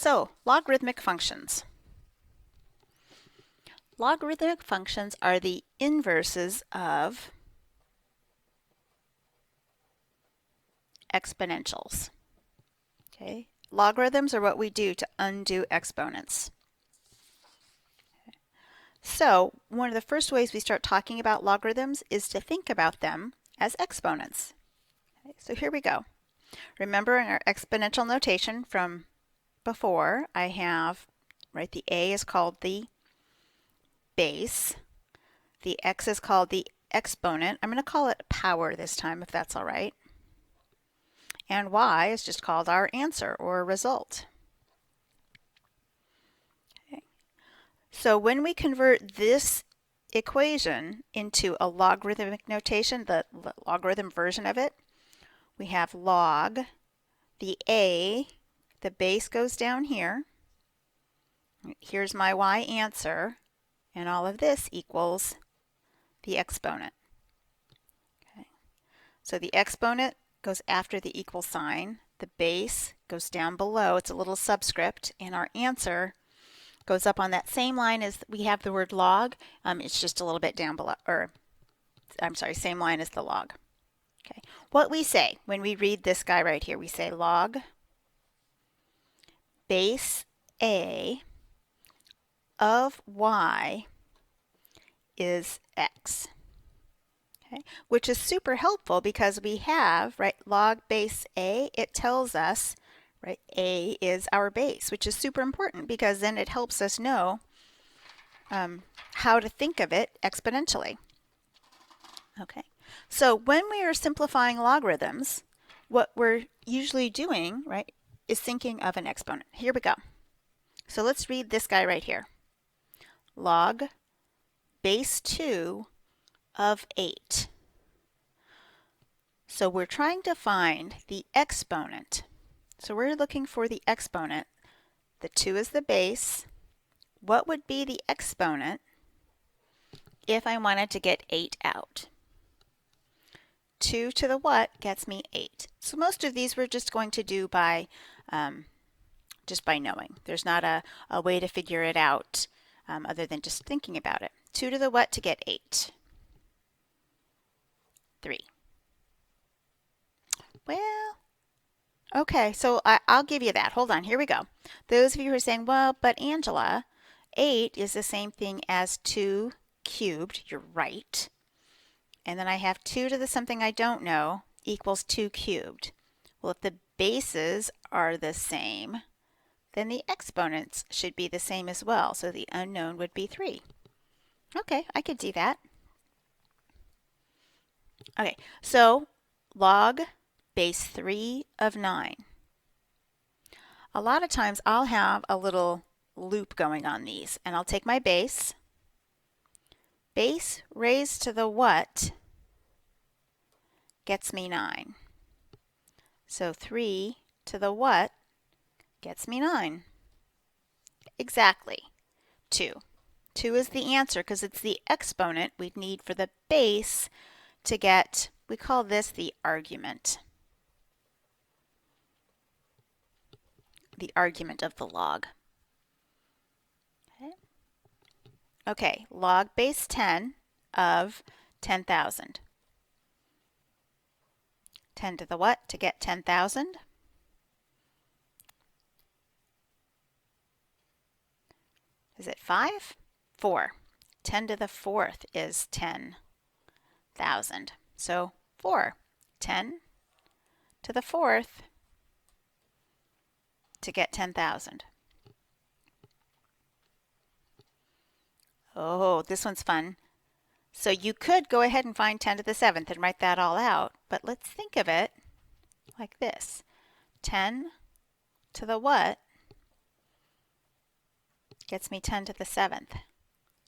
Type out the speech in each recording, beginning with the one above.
So, logarithmic functions. Logarithmic functions are the inverses of exponentials. Okay? Logarithms are what we do to undo exponents. So, one of the first ways we start talking about logarithms is to think about them as exponents. Okay, so here we go. Remember in our exponential notation from before, I have, right, the a is called the base, the x is called the exponent. I'm going to call it power this time if that's all right. And y is just called our answer or result. Okay. So when we convert this equation into a logarithmic notation, the logarithm version of it, we have log, the a, the base goes down here. Here's my y answer, and all of this equals the exponent. Okay. So the exponent goes after the equal sign, the base goes down below, it's a little subscript, and our answer goes up on that same line as we have the word log. It's just a little bit down below, or I'm sorry, same line as the log. Okay. What we say when we read this guy right here, we say log base a of y is x. Okay. Which is super helpful because we have, right, log base a, it tells us, right, a is our base, which is super important because then it helps us know how to think of it exponentially. Okay, so when we are simplifying logarithms, what we're usually doing, right, is thinking of an exponent. Here we go. So let's read this guy right here. Log base 2 of 8. So we're trying to find the exponent. So we're looking for the exponent. The 2 is the base. What would be the exponent if I wanted to get 8 out? 2 to the what gets me 8. So most of these we're just going to do by just by knowing. There's not a way to figure it out other than just thinking about it. 2 to the what to get 8? 3. Well, okay, so I'll give you that. Hold on, here we go. Those of you who are saying, well, but Angela, 8 is the same thing as 2 cubed. You're right. And then I have 2 to the something I don't know equals 2 cubed. Well, if the bases are the same, then the exponents should be the same as well. So the unknown would be 3. Okay, I could do that. Okay, so log base 3 of 9. A lot of times I'll have a little loop going on these, and I'll take my base raised to the what gets me 9. So 3 to the what gets me 9. Exactly. 2. 2 is the answer because it's the exponent we'd need for the base to get, we call this the argument. The argument of the log. Okay. Okay, log base 10 of 10,000. 10 to the what to get 10,000? Is it 5? 4. 10 to the 4th is 10,000. So 4. 10 to the 4th to get 10,000. Oh, this one's fun. So you could go ahead and find 10 to the 7th and write that all out, but let's think of it like this. 10 to the what gets me 10 to the 7th.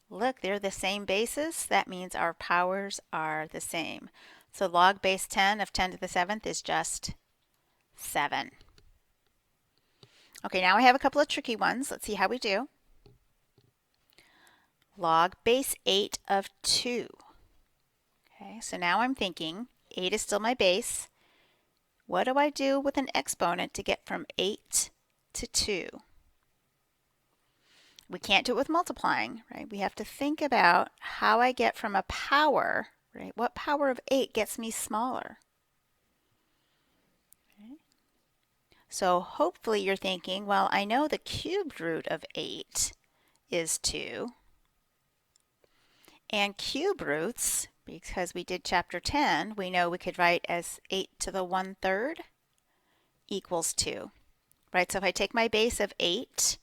Look, they're the same bases. That means our powers are the same. So log base 10 of 10 to the 7th is just 7. Okay, now I have a couple of tricky ones. Let's see how we do. Log base 8 of 2. Okay, so now I'm thinking 8 is still my base. What do I do with an exponent to get from 8 to 2? we can't do it with multiplying, right? We have to think about how I get from a power, right? What power of 8 gets me smaller? Okay. So hopefully you're thinking, well, I know the cubed root of 8 is 2. And cube roots, because we did chapter 10, we know we could write as 8 to the 1/3 equals 2. Right, so if I take my base of 8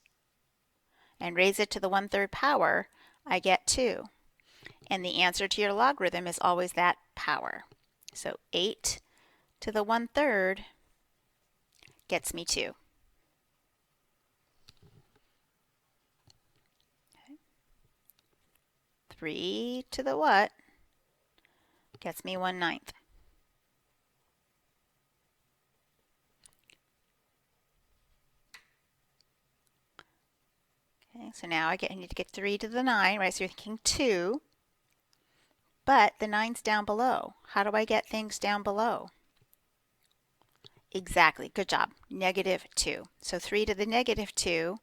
and raise it to the 1/3 power, I get 2. And the answer to your logarithm is always that power. So 8 to the 1/3 gets me 2. Okay. 3 to the what gets me 1/9. Okay, so now I need to get 3 to the 9, right? So you're thinking 2, but the 9's down below. How do I get things down below? Exactly, good job, -2. So 3 to the -2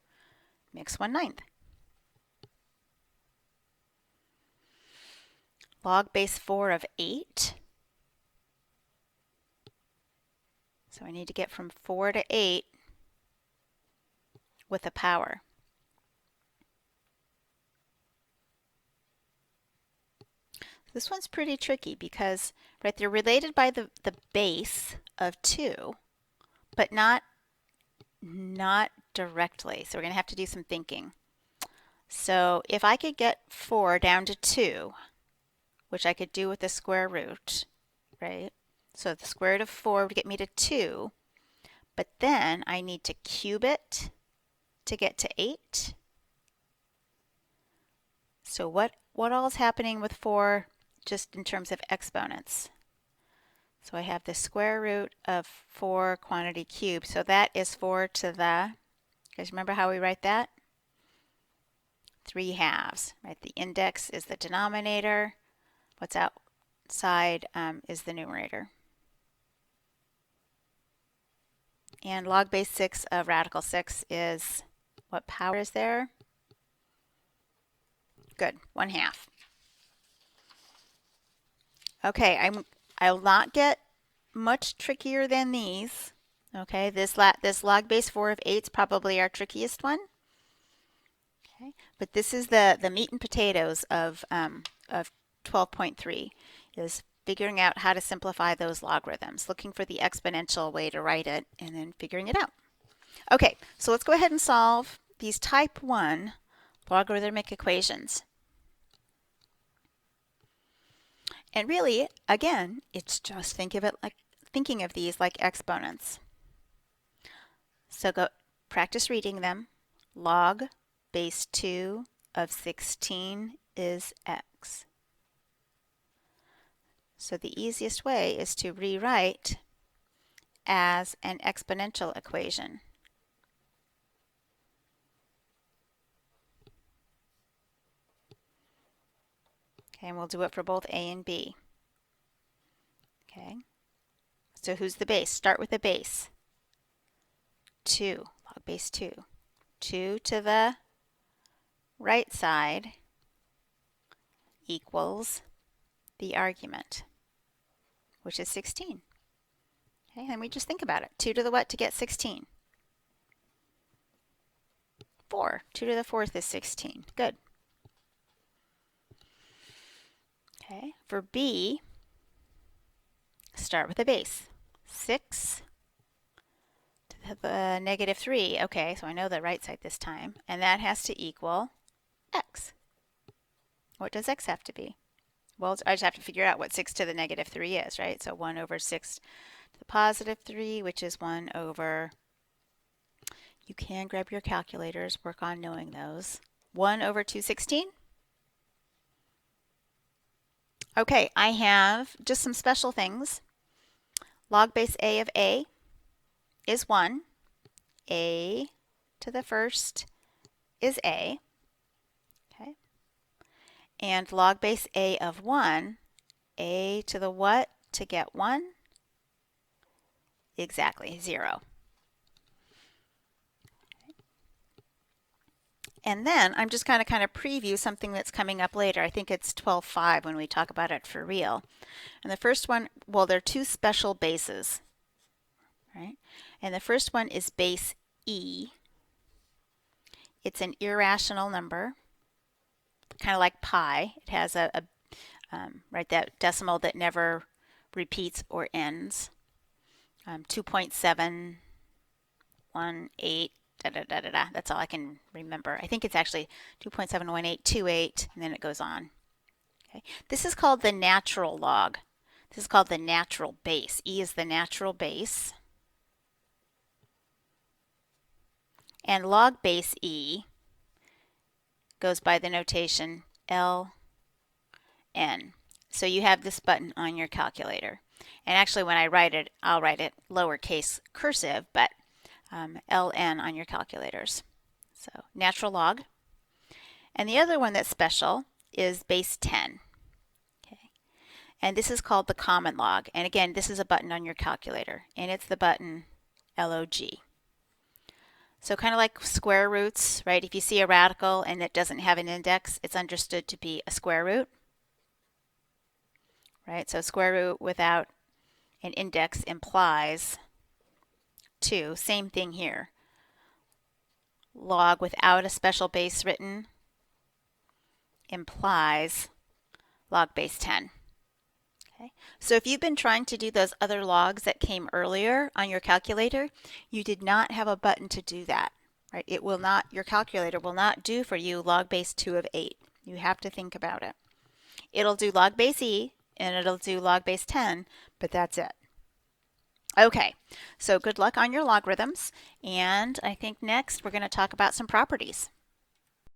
makes 1/9. Log base 4 of 8. So I need to get from 4 to 8 with a power. This one's pretty tricky because, right, they're related by the base of 2, but not directly. So we're going to have to do some thinking. So if I could get 4 down to 2, which I could do with the square root, right? So the square root of 4 would get me to 2, but then I need to cube it to get to 8. So what all is happening with 4 just in terms of exponents? So I have the square root of 4 quantity cubed. So that is 4 to the, you guys remember how we write that? 3/2, right? The index is the denominator. What's outside is the numerator. And log base 6 of radical 6 is, what power is there? Good, 1/2. Okay, I'll not get much trickier than these. Okay, this log base 4 of 8 is probably our trickiest one. Okay, but this is the meat and potatoes of 12.3, is figuring out how to simplify those logarithms, looking for the exponential way to write it, and then figuring it out. Okay, so let's go ahead and solve these type 1 logarithmic equations. And really, again, it's just thinking of these like exponents. So go practice reading them. Log base 2 of 16 is x. So the easiest way is to rewrite as an exponential equation. Okay, and we'll do it for both a and b. Okay, so who's the base? Start with the base. 2, log base 2. 2 to the right side equals the argument, which is 16. Okay, and we just think about it. 2 to the what to get 16? 4. 2 to the 4th is 16. Good. Okay, for b, start with the base. 6 to the -3. Okay, so I know the right side this time. And that has to equal x. What does x have to be? Well, I just have to figure out what 6 to the -3 is, right? So 1 over 6 to the +3, which is 1 over, you can grab your calculators, work on knowing those. 1 over 216. Okay, I have just some special things. Log base a of a is 1. A to the first is a. Okay. And log base a of 1, a to the what to get 1? Exactly, 0. And then I'm just going to kind of preview something that's coming up later. I think it's 12.5 when we talk about it for real. And the first one, well, there are two special bases, right? And the first one is base E. It's an irrational number, kind of like pi. It has right, that decimal that never repeats or ends. 2.718, da da da da da. That's all I can remember. I think it's actually 2.71828, and then it goes on. Okay. This is called the natural log. This is called the natural base. E is the natural base. And log base E goes by the notation LN. So you have this button on your calculator. And actually when I write it, I'll write it lowercase cursive, but LN on your calculators. So natural log. And the other one that's special is base 10. Okay. And this is called the common log. And again, this is a button on your calculator. And it's the button LOG. So kind of like square roots, right? If you see a radical and it doesn't have an index, it's understood to be a square root. Right? So square root without an index implies 2. Same thing here. Log without a special base written implies log base 10. Okay. So if you've been trying to do those other logs that came earlier on your calculator, you did not have a button to do that. Right? It will not, your calculator will not do for you log base 2 of 8. You have to think about it. It'll do log base E and it'll do log base 10, but that's it. Okay, so good luck on your logarithms, and I think next we're going to talk about some properties.